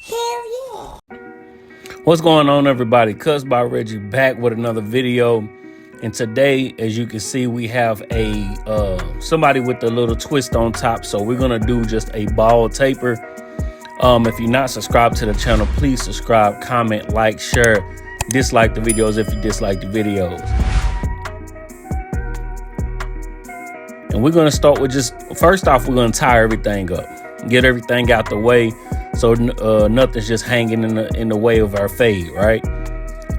Hell yeah. What's going on, everybody? Cuz by Reggie back with another video. And today, as you can see, we have a somebody with a little twist on top. So we're gonna do just a ball taper. If you're not subscribed to the channel, please subscribe, comment, like, share, dislike the videos if you dislike the videos. And we're gonna start with first off, we're gonna tie everything up, get everything out the way, so nothing's just hanging in the way of our fade, right?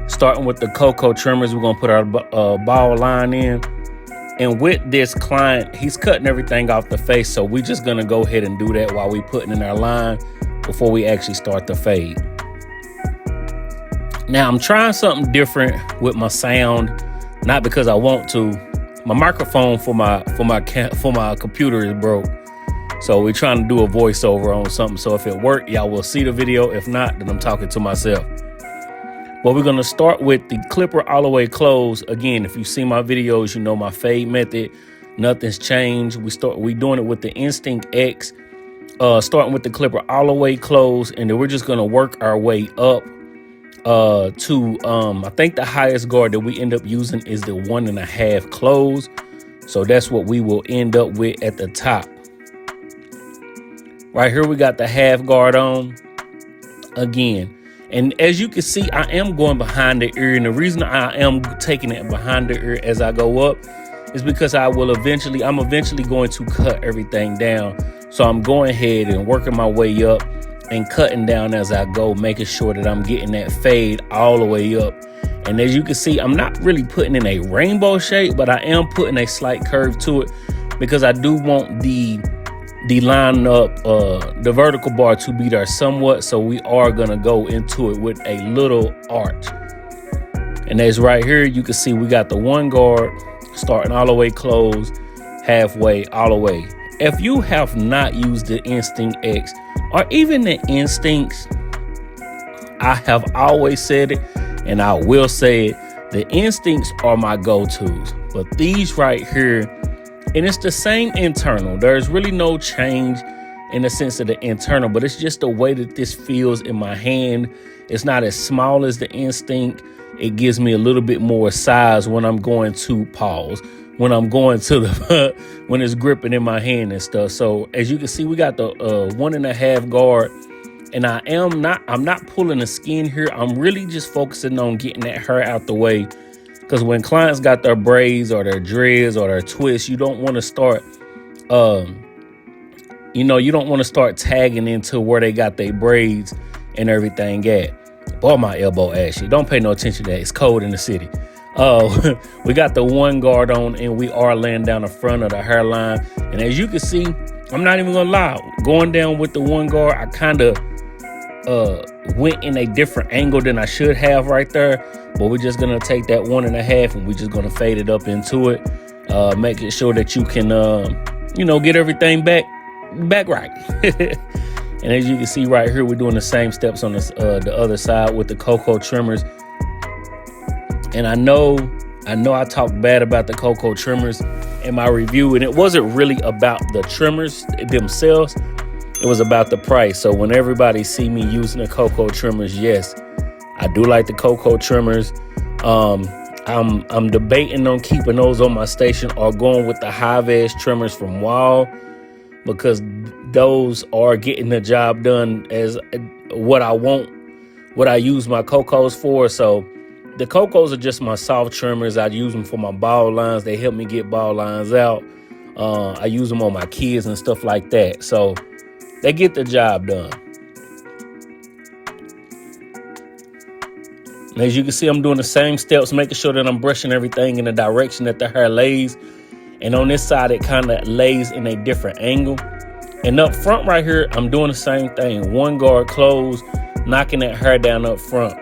Starting with the cocoa trimmers, we're gonna put our ball line in. And with this client, he's cutting everything off the face, so we're just gonna go ahead and do that while we putting in our line before we actually start the fade. Now I'm trying something different with my sound, not because I want to. My microphone for my computer is broke, so we're trying to do a voiceover on something. So if it worked, y'all will see the video. If not, then I'm talking to myself. Well, we're gonna start with the clipper all the way closed. Again, if you see my videos, you know my fade method. Nothing's changed. We doing it with the Instinct X, starting with the clipper all the way closed, and then we're just gonna work our way up to I think the highest guard that we end up using is the 1.5 close. So that's what we will end up with at the top. Right here we got the half guard on again. And as you can see, I am going behind the ear, and the reason I am taking it behind the ear as I go up is because I'm eventually going to cut everything down. So I'm going ahead and working my way up and cutting down as I go, making sure that I'm getting that fade all the way up. And as you can see, I'm not really putting in a rainbow shape, but I am putting a slight curve to it because I do want the line up, the vertical bar to be there somewhat. So we are gonna go into it with a little arch. And as right here, you can see we got the one guard starting all the way closed, halfway, all the way. If you have not used the Instinct X or even the Instincts, I have always said it and I will say it, the Instincts are my go-tos. But these right here, and it's the same internal. There's really no change in the sense of the internal, but it's just the way that this feels in my hand. It's not as small as the Instinct. It gives me a little bit more size when I'm going to pause, when I'm going to the, when it's gripping in my hand and stuff. So as you can see, we got the 1.5 guard, and I'm not pulling the skin here. I'm really just focusing on getting that hair out the way. Because when clients got their braids or their dreads or their twists, you don't want to start, you don't want to start tagging into where they got their braids and everything at. Boy, my elbow ashy. Don't pay no attention to that. It's cold in the city. We got the one guard on, and we are laying down the front of the hairline. And as you can see, I'm not even gonna lie, going down with the one guard, I kind of went in a different angle than I should have right there. But we're just gonna take that 1.5 and we're just gonna fade it up into it, making sure that you can get everything back right. And as you can see right here, we're doing the same steps on the other side with the cocoa trimmers. And I know I talked bad about the cocoa trimmers in my review, and it wasn't really about the trimmers themselves. It was about the price. So when everybody see me using the cocoa trimmers, yes, I do like the cocoa trimmers. I'm debating on keeping those on my station or going with the high-vis trimmers from Wall, because those are getting the job done as what I want, what I use my cocos for. So the cocos are just my soft trimmers. I use them for my ball lines. They help me get ball lines out. I use them on my kids and stuff like that. So they get the job done. And as you can see, I'm doing the same steps, making sure that I'm brushing everything in the direction that the hair lays. And on this side, it kind of lays in a different angle. And up front right here, I'm doing the same thing. One guard closed, knocking that hair down up front.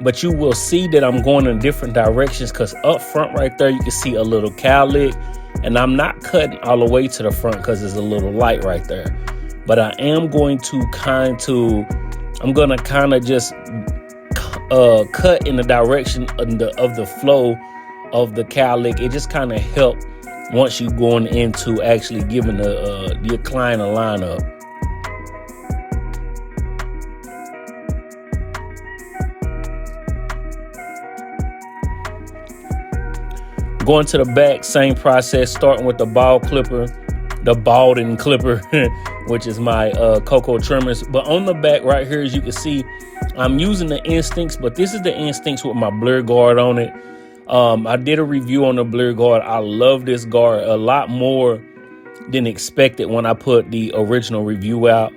But you will see that I'm going in different directions, because up front right there, you can see a little cowlick. And I'm not cutting all the way to the front because there's a little light right there. But I am going to kind of just cut in the direction of the flow of the cowlick. It just kind of helps once you're going into actually giving the client a lineup. Going to the back, same process, starting with the bald clipper, the balding clipper, which is my Cocoa trimmers. But on the back right here, as you can see, I'm using the Instincts, but this is the Instincts with my blur guard on it. I did a review on the blur guard. I love this guard a lot more than expected when I put the original review out.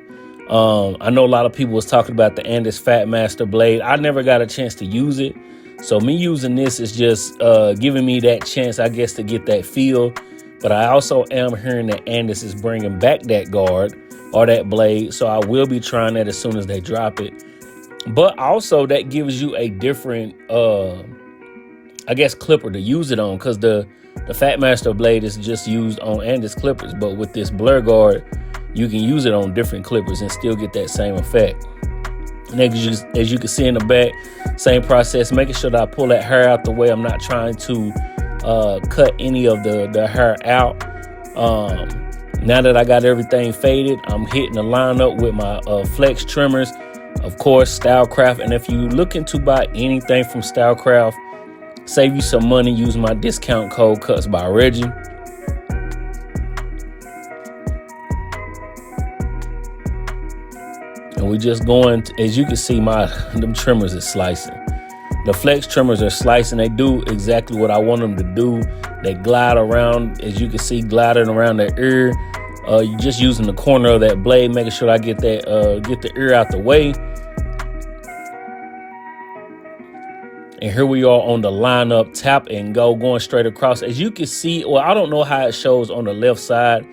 I know a lot of people was talking about the Andis Fat Master blade. I never got a chance to use it. So me using this is just giving me that chance, I guess, to get that feel. But I also am hearing that Andis is bringing back that guard or that blade. So I will be trying that as soon as they drop it. But also that gives you a different, I guess, clipper to use it on. Because the Fat Master blade is just used on Andis clippers. But with this blur guard, you can use it on different clippers and still get that same effect. And as you can see in the back, same process, making sure that I pull that hair out the way. I'm not trying to cut any of the hair out. Now that I got everything faded, I'm hitting the lineup with my flex trimmers, of course, Stylecraft. And if you're looking to buy anything from Stylecraft, save you some money, use my discount code Cuts by Reggie. And we just going to, as you can see, them trimmers is slicing. The flex trimmers are slicing. They do exactly what I want them to do. They glide around, as you can see, gliding around the ear. You're just using the corner of that blade, making sure I get that get the ear out the way. And here we are on the lineup, tap and go, going straight across. As you can see, well, I don't know how it shows on the left side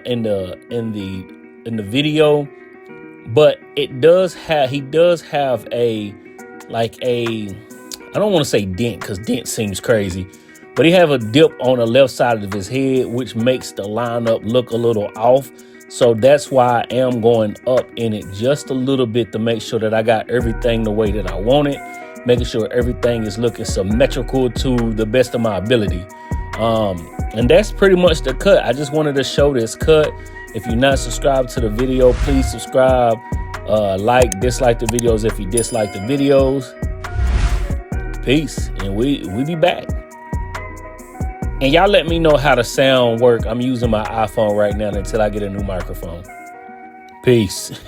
in the video. But it does have, he does have a, like a, I don't want to say dent because dent seems crazy, but he have a dip on the left side of his head, which makes the lineup look a little off. So that's why I am going up in it just a little bit to make sure that I got everything the way that I want it, making sure everything is looking symmetrical to the best of my ability. And that's pretty much the cut. I just wanted to show this cut. If you're not subscribed to the video, please subscribe, like, dislike the videos if you dislike the videos. Peace, and we be back. And y'all let me know how the sound work. I'm using my iPhone right now until I get a new microphone. Peace.